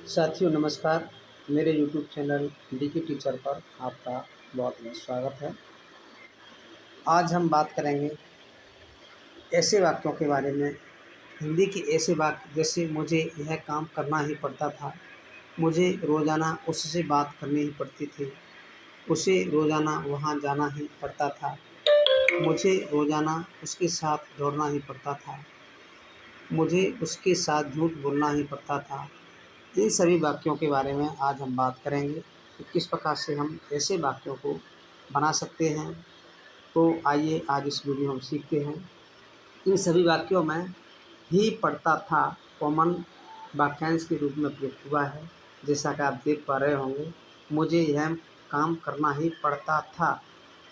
साथियों नमस्कार। मेरे यूट्यूब चैनल डीके टीचर पर आपका बहुत बहुत स्वागत है। आज हम बात करेंगे ऐसे वाक्यों के बारे में, हिंदी के ऐसे वाक्य जैसे मुझे यह काम करना ही पड़ता था, मुझे रोज़ाना उससे बात करनी ही पड़ती थी, उसे रोज़ाना वहाँ जाना ही पड़ता था, मुझे रोज़ाना उसके साथ दौड़ना ही पड़ता था, मुझे उसके साथ झूठ बोलना ही पड़ता था। इन सभी वाक्यों के बारे में आज हम बात करेंगे कि किस प्रकार से हम ऐसे वाक्यों को बना सकते हैं। तो आइए आज इस वीडियो में हम सीखते हैं। इन सभी वाक्यों में ही पढ़ता था कॉमन वाक्यांश के रूप में प्रयुक्त हुआ है। जैसा कि आप देख पा रहे होंगे, मुझे यह काम करना ही पड़ता था,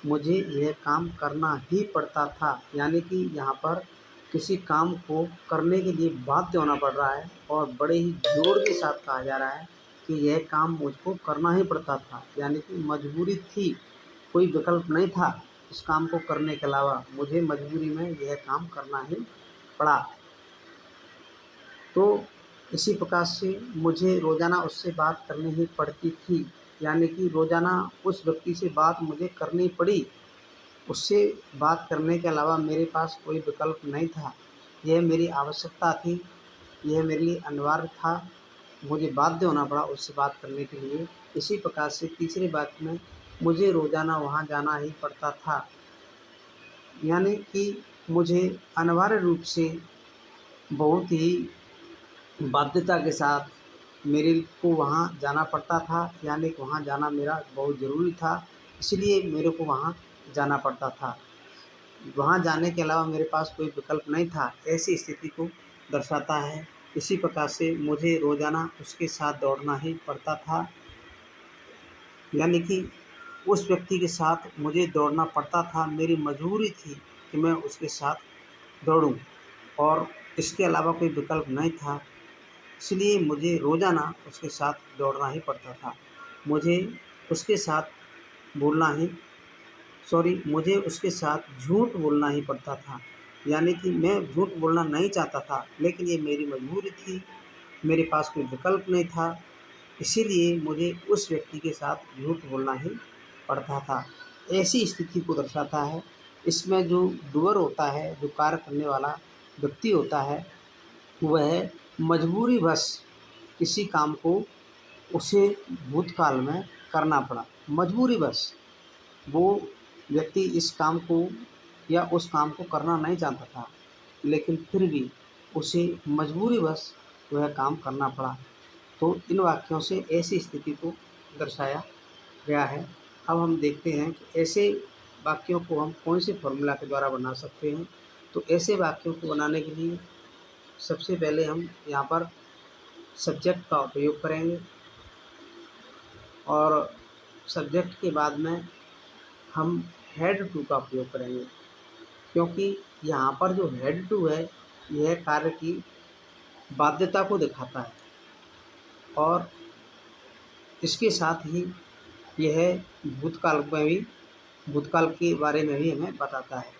मुझे यह काम करना ही पड़ता था, यानी कि यहाँ पर किसी काम को करने के लिए बाध्य होना पड़ रहा है और बड़े ही जोर के साथ कहा जा रहा है कि यह काम मुझको करना ही पड़ता था, यानी कि मजबूरी थी, कोई विकल्प नहीं था इस काम को करने के अलावा, मुझे मजबूरी में यह काम करना ही पड़ा। तो इसी प्रकार से मुझे रोज़ाना उससे बात करनी ही पड़ती थी, यानी कि रोज़ाना उस व्यक्ति से बात मुझे करनी पड़ी, उससे बात करने के अलावा मेरे पास कोई विकल्प नहीं था, यह मेरी आवश्यकता थी, यह मेरे लिए अनिवार्य था, मुझे बाध्य होना पड़ा उससे बात करने के लिए। इसी प्रकार से तीसरे वाक्य में मुझे रोज़ाना वहाँ जाना ही पड़ता था, यानी कि मुझे अनिवार्य रूप से बहुत ही बाध्यता के साथ मेरे को वहाँ जाना पड़ता था, यानी कि वहाँ जाना मेरा बहुत ज़रूरी था, इसलिए मेरे को वहाँ जाना पड़ता था। वहाँ जाने के अलावा मेरे पास कोई विकल्प नहीं था, ऐसी स्थिति को दर्शाता है। इसी प्रकार से मुझे रोज़ाना उसके साथ दौड़ना ही पड़ता था, यानी कि उस व्यक्ति के साथ मुझे दौड़ना पड़ता था, मेरी मजबूरी थी कि मैं उसके साथ दौड़ूं और इसके अलावा कोई विकल्प नहीं था, इसलिए मुझे रोज़ाना उसके साथ दौड़ना ही पड़ता था। मुझे उसके साथ बोलना ही मुझे उसके साथ झूठ बोलना ही पड़ता था, यानी कि मैं झूठ बोलना नहीं चाहता था, लेकिन ये मेरी मजबूरी थी, मेरे पास कोई विकल्प नहीं था, इसीलिए मुझे उस व्यक्ति के साथ झूठ बोलना ही पड़ता था। ऐसी स्थिति को दर्शाता है। इसमें जो डूअर होता है, जो कार्य करने वाला व्यक्ति होता है, वह मजबूरीवश किसी काम को उसे भूतकाल में करना पड़ा। मजबूरीवश वो व्यक्ति इस काम को या उस काम को करना नहीं चाहता था, लेकिन फिर भी उसे मजबूरीवश वह काम करना पड़ा। तो इन वाक्यों से ऐसी स्थिति को दर्शाया गया है। अब हम देखते हैं कि ऐसे वाक्यों को हम कौन से फॉर्मूला के द्वारा बना सकते हैं। तो ऐसे वाक्यों को बनाने के लिए सबसे पहले हम यहाँ पर सब्जेक्ट का उपयोग करेंगे और सब्जेक्ट के बाद में हम हेड टू का उपयोग करेंगे, क्योंकि यहाँ पर जो हेड टू है यह कार्य की बाध्यता को दिखाता है और इसके साथ ही यह भूतकाल के बारे में भी हमें बताता है।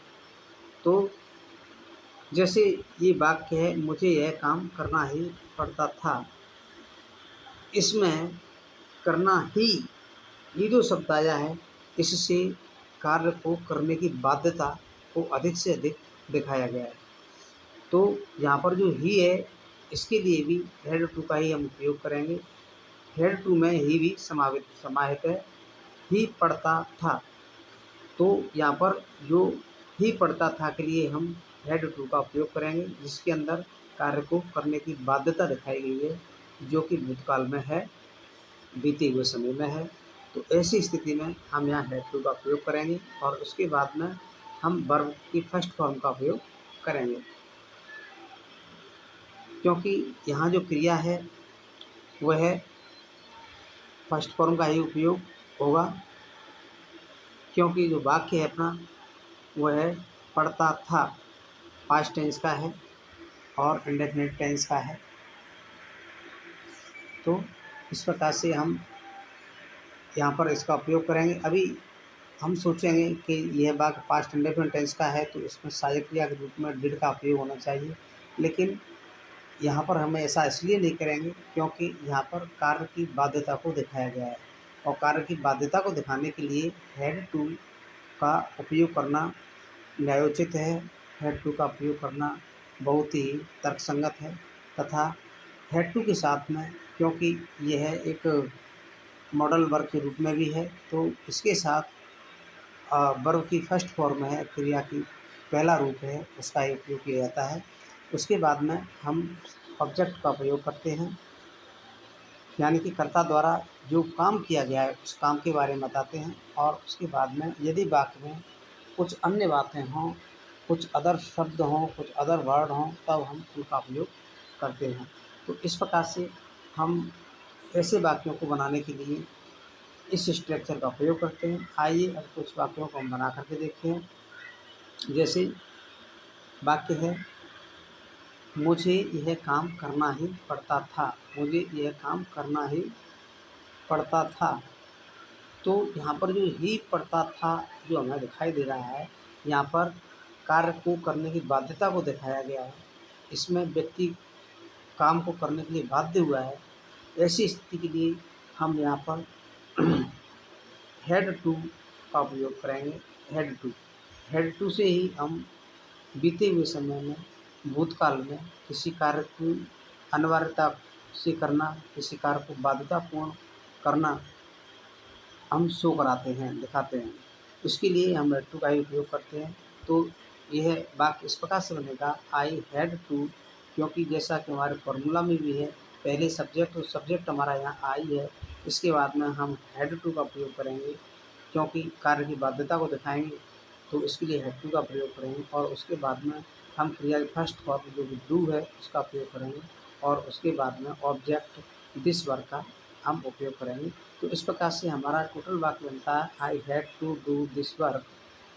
तो जैसे ये वाक्य है, मुझे यह काम करना ही पड़ता था, इसमें करना ही, ये जो शब्द आया है, इससे कार्य को करने की बाध्यता को अधिक से अधिक दिखाया गया है। तो यहाँ पर जो ही है, इसके लिए भी हेड टू का ही हम उपयोग करेंगे। हेड टू में ही भी समाहित है, ही पढ़ता था। तो यहाँ पर जो ही पढ़ता था के लिए हम हेड टू का उपयोग करेंगे, जिसके अंदर कार्य को करने की बाध्यता दिखाई गई है, जो कि भूतकाल में है, बीते हुए समय में है। तो ऐसी स्थिति में हम यहाँ हेड टू का उपयोग करेंगे और उसके बाद में हम वर्ब की फर्स्ट फॉर्म का उपयोग करेंगे, क्योंकि यहाँ जो क्रिया है वह फर्स्ट फॉर्म का ही उपयोग होगा, क्योंकि जो वाक्य है अपना वह पढ़ता था, पास्ट टेंस का है और इंडेफिनिट टेंस का है। तो इस प्रकार से हम यहाँ पर इसका उपयोग करेंगे। अभी हम सोचेंगे कि यह वाक्य पास्ट इंडेफिनिट टेंस का है, तो इसमें सहायक क्रिया के रूप में डिड का उपयोग होना चाहिए, लेकिन यहाँ पर हम ऐसा इसलिए नहीं करेंगे क्योंकि यहाँ पर कार्य की बाध्यता को दिखाया गया है, और कार्य की बाध्यता को दिखाने के लिए हेड टू का उपयोग करना न्यायोचित है। हेड टू का उपयोग करना बहुत ही तर्कसंगत है, तथा हेड टू के साथ में, क्योंकि यह एक मॉडल वर्ब के रूप में भी है, तो इसके साथ वर्ब की फर्स्ट फॉर्म है, क्रिया की पहला रूप है, उसका ही उपयोग किया जाता है। उसके बाद में हम ऑब्जेक्ट का प्रयोग करते हैं, यानी कि कर्ता द्वारा जो काम किया गया है उस काम के बारे में बताते हैं, और उसके बाद में यदि वाक्य में कुछ अन्य बातें हों, कुछ अदर शब्द हों, कुछ अदर वर्ड हों, तब हम उनका उपयोग करते हैं। तो इस प्रकार से हम ऐसे वाक्यों को बनाने के लिए इस स्ट्रक्चर का प्रयोग करते हैं। आइए अब कुछ वाक्यों को हम बना करके देखते हैं। जैसे वाक्य है, मुझे यह काम करना ही पड़ता था। मुझे यह काम करना ही पड़ता था। तो यहाँ पर जो ही पड़ता था जो हमें दिखाई दे रहा है, यहाँ पर कार्य को करने की बाध्यता को दिखाया गया है। इसमें व्यक्ति काम को करने के लिए बाध्य हुआ है। ऐसी स्थिति के लिए हम यहाँ पर हेड टू का उपयोग करेंगे। हेड टू से ही हम बीते हुए समय में, भूतकाल में किसी कार्य की अनिवार्यता से करना, किसी कार्य को बाध्यतापूर्ण करना हम शो कराते हैं, दिखाते हैं। इसके लिए हम हेड टू का ही उपयोग करते हैं। तो यह वाक्य इस प्रकार से बनेगा, आई हैड टू, क्योंकि जैसा कि हमारे फॉर्मूला में भी है, पहले सब्जेक्ट और सब्जेक्ट हमारा यहाँ आई है, इसके बाद में हम हैड टू का प्रयोग करेंगे, क्योंकि कार्य की बाध्यता को दिखाएंगे, तो इसके लिए हैड टू का प्रयोग करेंगे। और उसके बाद में हम क्रिया की फर्स्ट फॉर्म जो कि डू है उसका प्रयोग करेंगे, और उसके बाद में ऑब्जेक्ट दिस वर्ग का हम उपयोग करेंगे। तो इस प्रकार से हमारा टोटल वाक्य बनता है, I had to do this work.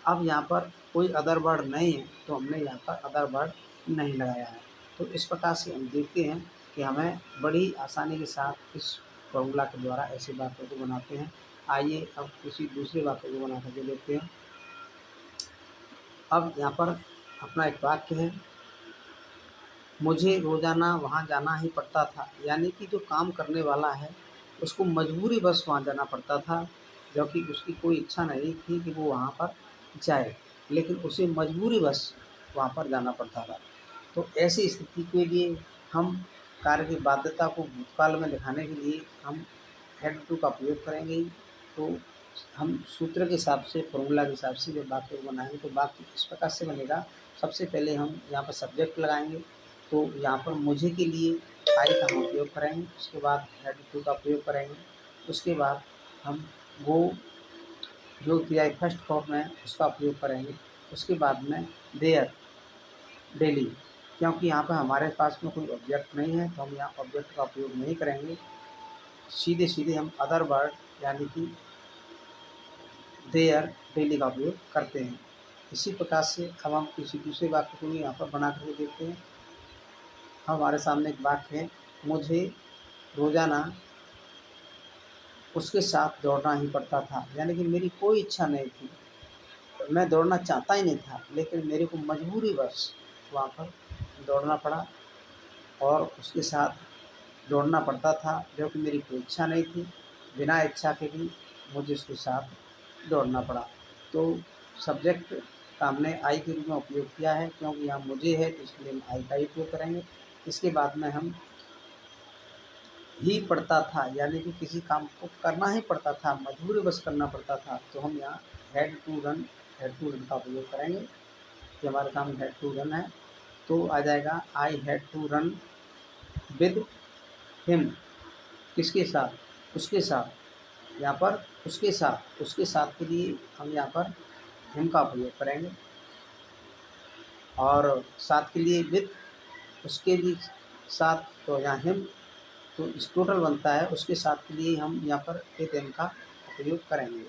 अब यहाँ पर कोई अदर वर्ड नहीं है, तो हमने यहाँ पर अदर वर्ड नहीं लगाया है। तो इस प्रकार से हम देखते हैं कि हमें बड़ी आसानी के साथ इस फॉर्मूला के द्वारा ऐसे वाक्यों को बनाते हैं। आइए अब किसी दूसरे वाक्य को बना करके देखते हैं। अब यहाँ पर अपना एक वाक्य है, मुझे रोज़ाना वहाँ जाना ही पड़ता था। यानी कि जो काम करने वाला है उसको मजबूरीवश वहाँ जाना पड़ता था, जबकि उसकी कोई इच्छा नहीं थी कि वो वहाँ पर जाए, लेकिन उसे मजबूरीवश वहाँ पर जाना पड़ता था। तो ऐसी स्थिति के लिए हम कार्य की बाध्यता को भूतकाल में दिखाने के लिए हम हेड टू का प्रयोग करेंगे। तो हम सूत्र के हिसाब से, फॉर्मूला के हिसाब से जब वाक्य को बनाएंगे तो वाक्य इस प्रकार से बनेगा। सबसे पहले हम यहाँ पर सब्जेक्ट लगाएंगे, तो यहाँ पर मुझे के लिए आई का हम उपयोग करेंगे। उसके बाद हेड टू का प्रयोग करेंगे। उसके बाद हम वो जो क्रिया फर्स्ट फॉर्म है उसका प्रयोग करेंगे। उसके बाद में देयर, डेली, क्योंकि यहाँ पर हमारे पास में कोई ऑब्जेक्ट नहीं है, तो हम यहाँ ऑब्जेक्ट का उपयोग नहीं करेंगे। सीधे सीधे हम अदर वर्ड यानी कि देयर, डेली का उपयोग करते हैं। इसी प्रकार से अब हम किसी दूसरे वाक्य को भी यहाँ पर बना करके देखते हैं। हमारे सामने एक वाक्य है, मुझे रोज़ाना उसके साथ दौड़ना ही पड़ता था। यानी कि मेरी कोई इच्छा नहीं थी, मैं दौड़ना चाहता ही नहीं था, लेकिन मेरे को मजबूरीवश वहाँ पर दौड़ना पड़ा, और उसके साथ दौड़ना पड़ता था, जो कि मेरी कोई इच्छा नहीं थी। बिना इच्छा के भी मुझे उसके साथ दौड़ना पड़ा। तो सब्जेक्ट का हमने आई के रूप में उपयोग किया है, क्योंकि यहाँ मुझे है तो इसके लिए हम आई का ही उपयोग करेंगे। इसके बाद में हम ही पड़ता था, यानी कि किसी काम को करना ही पड़ता था, मजबूरीवश करना पड़ता था, तो हम यहाँ हैड टू रन का उपयोग करेंगे। ये हमारे सामने हैड टू रन है, तो आ जाएगा I had to run with him. किसके साथ? उसके साथ। यहाँ पर उसके साथ के लिए हम यहाँ पर हिम का उपयोग करेंगे, और साथ के लिए विद, उसके भी साथ, तो यहाँ हिम, तो इस टोटल बनता है उसके साथ के लिए हम यहाँ पर विद हिम का उपयोग करेंगे।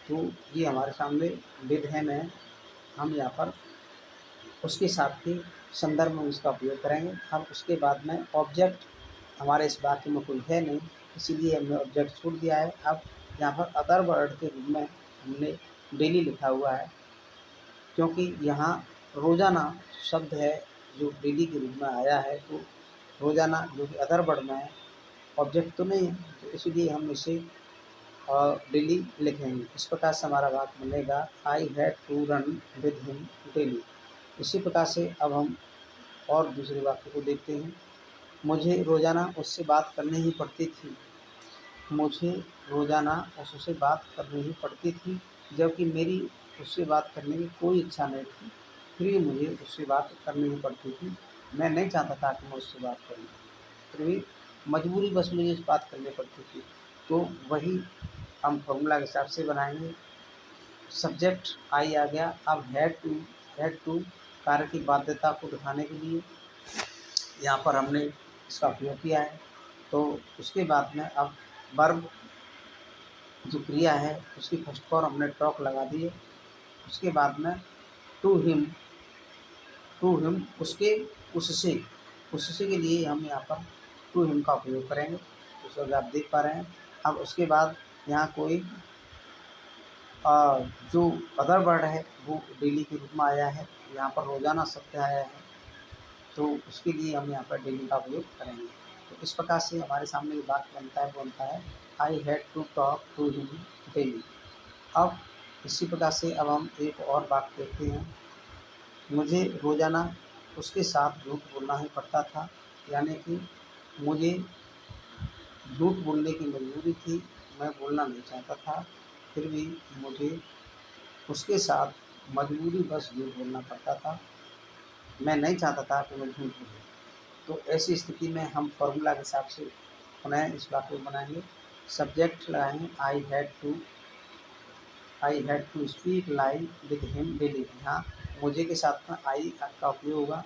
तो ये हमारे सामने विद हिम है, हम यहाँ पर उसके साथ के संदर्भ में उसका उपयोग करेंगे। अब उसके बाद में ऑब्जेक्ट हमारे इस वाक्य में कोई है नहीं, इसीलिए हमने ऑब्जेक्ट छोड़ दिया है। अब यहाँ पर अदर वर्ड के रूप में हमने डेली लिखा हुआ है, क्योंकि यहाँ रोज़ाना शब्द है जो डेली के रूप में आया है, तो रोज़ाना जो कि अदर वर्ड में है, ऑब्जेक्ट तो नहीं है, तो इसलिए हम इसे डेली लिखेंगे। इस प्रकार से हमारा वाक्य बनेगा, I had to run with him daily. इसी प्रकार से अब हम और दूसरे वाक्य को देखते हैं। मुझे रोज़ाना उससे बात करनी ही पड़ती थी। मुझे रोज़ाना उससे बात करनी ही पड़ती थी, जबकि मेरी उससे बात करने की कोई इच्छा नहीं थी, फिर भी मुझे उससे बात करनी ही पड़ती थी। मैं नहीं चाहता था कि मैं उससे बात करूँ, फिर भी मजबूरीवश मुझे उससे बात करनी पड़ती थी। तो वही हम फॉर्मूला के हिसाब से बनाएंगे। सब्जेक्ट आई आ गया। अब हैड टू कार्य की बाध्यता को दिखाने के लिए यहाँ पर हमने इसका उपयोग किया है। तो उसके बाद में अब वर्ब जो क्रिया है उसकी फर्स्ट फॉर्म हमने टॉक लगा दिए। उसके बाद में टू हिम, उसके, उससे के लिए हम यहाँ पर टू हिम का उपयोग करेंगे। उस वक्त आप देख पा रहे हैं। अब उसके बाद यहाँ कोई जो अदर वर्ड है वो डेली के रूप में आया है, यहाँ पर रोज़ाना शब्द आया है, तो उसके लिए हम यहाँ पर डेली का उपयोग करेंगे। तो इस प्रकार से हमारे सामने जो वाक्य बनता है I had to talk to him daily. अब इसी प्रकार से अब हम एक और वाक्य देखते हैं। मुझे रोज़ाना उसके साथ झूठ बोलना ही पड़ता था, यानी कि मुझे झूठ बोलने की मजबूरी थी, मैं बोलना नहीं चाहता था, फिर भी मुझे उसके साथ मजबूरीवश झूठ बोलना पड़ता था। मैं नहीं चाहता था कि मैं झूठ बोलूँ। तो ऐसी स्थिति में हम फॉर्मूला के हिसाब से पुनः इस वाक्य को बनाएंगे। सब्जेक्ट लगाएंगे I had to speak lie with him daily. यहाँ मुझे के साथ में आई का उपयोग होगा।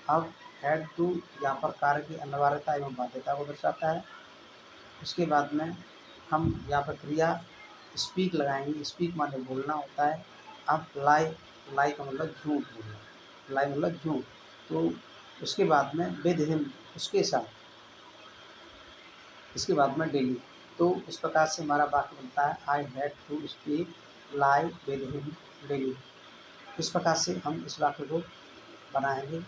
अब हैड टू यहाँ पर कार्य की अनिवार्यता एवं बाध्यता को दर्शाता है। उसके बाद में हम यहाँ पर क्रिया स्पीक लगाएंगे। स्पीक माने बोलना होता है। अब लाई का मतलब झूठ बोलना, लाई मतलब झूठ। तो उसके बाद में विद हिम उसके साथ, इसके बाद में डेली। तो इस प्रकार से हमारा वाक्य बनता है I had to speak lie with him daily. इस प्रकार से हम इस वाक्य को बनाएंगे।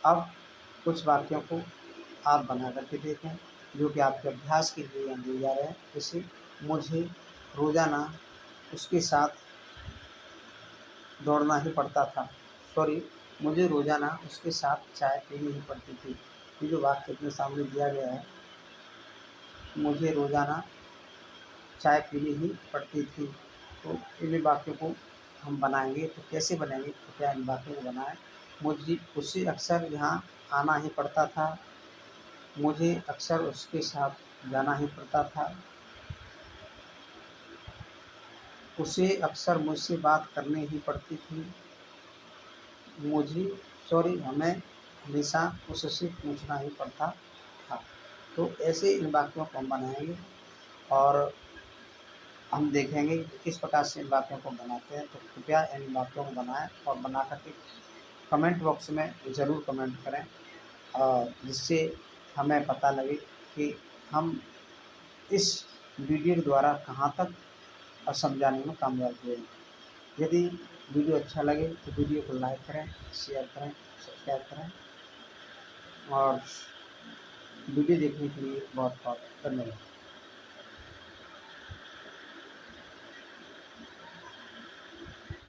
अब कुछ वाक्यों को आप बना करके देखें जो कि आपके अभ्यास के लिए हम दिए जा रहे हैं। जैसे मुझे रोज़ाना उसके साथ दौड़ना ही पड़ता था, मुझे रोज़ाना उसके साथ चाय पीनी ही पड़ती थी। ये जो वाक्य अपने सामने दिया गया है, मुझे रोज़ाना चाय पीनी ही पड़ती थी, तो इन वाक्यों को हम बनाएंगे। तो कैसे बनेंगे, तो क्या इन वाक्यों को बनाएं। मुझे उससे अक्सर यहाँ आना ही पड़ता था, मुझे अक्सर उसके साथ जाना ही पड़ता था, उसे अक्सर मुझसे बात करनी ही पड़ती थी, हमें हमेशा उससे पूछना ही पड़ता था। तो ऐसे इन वाक्यों को हम बनाएंगे और हम देखेंगे कि किस प्रकार से इन वाक्यों को बनाते हैं। तो कृपया इन वाक्यों को बनाएं और बना करके कमेंट बॉक्स में ज़रूर कमेंट करें, जिससे हमें पता लगे कि हम इस वीडियो के द्वारा कहाँ तक समझाने में कामयाब हुए। यदि वीडियो अच्छा लगे तो वीडियो को लाइक करें, शेयर करें, सब्सक्राइब करें और वीडियो देखने के लिए बहुत बहुत धन्यवाद।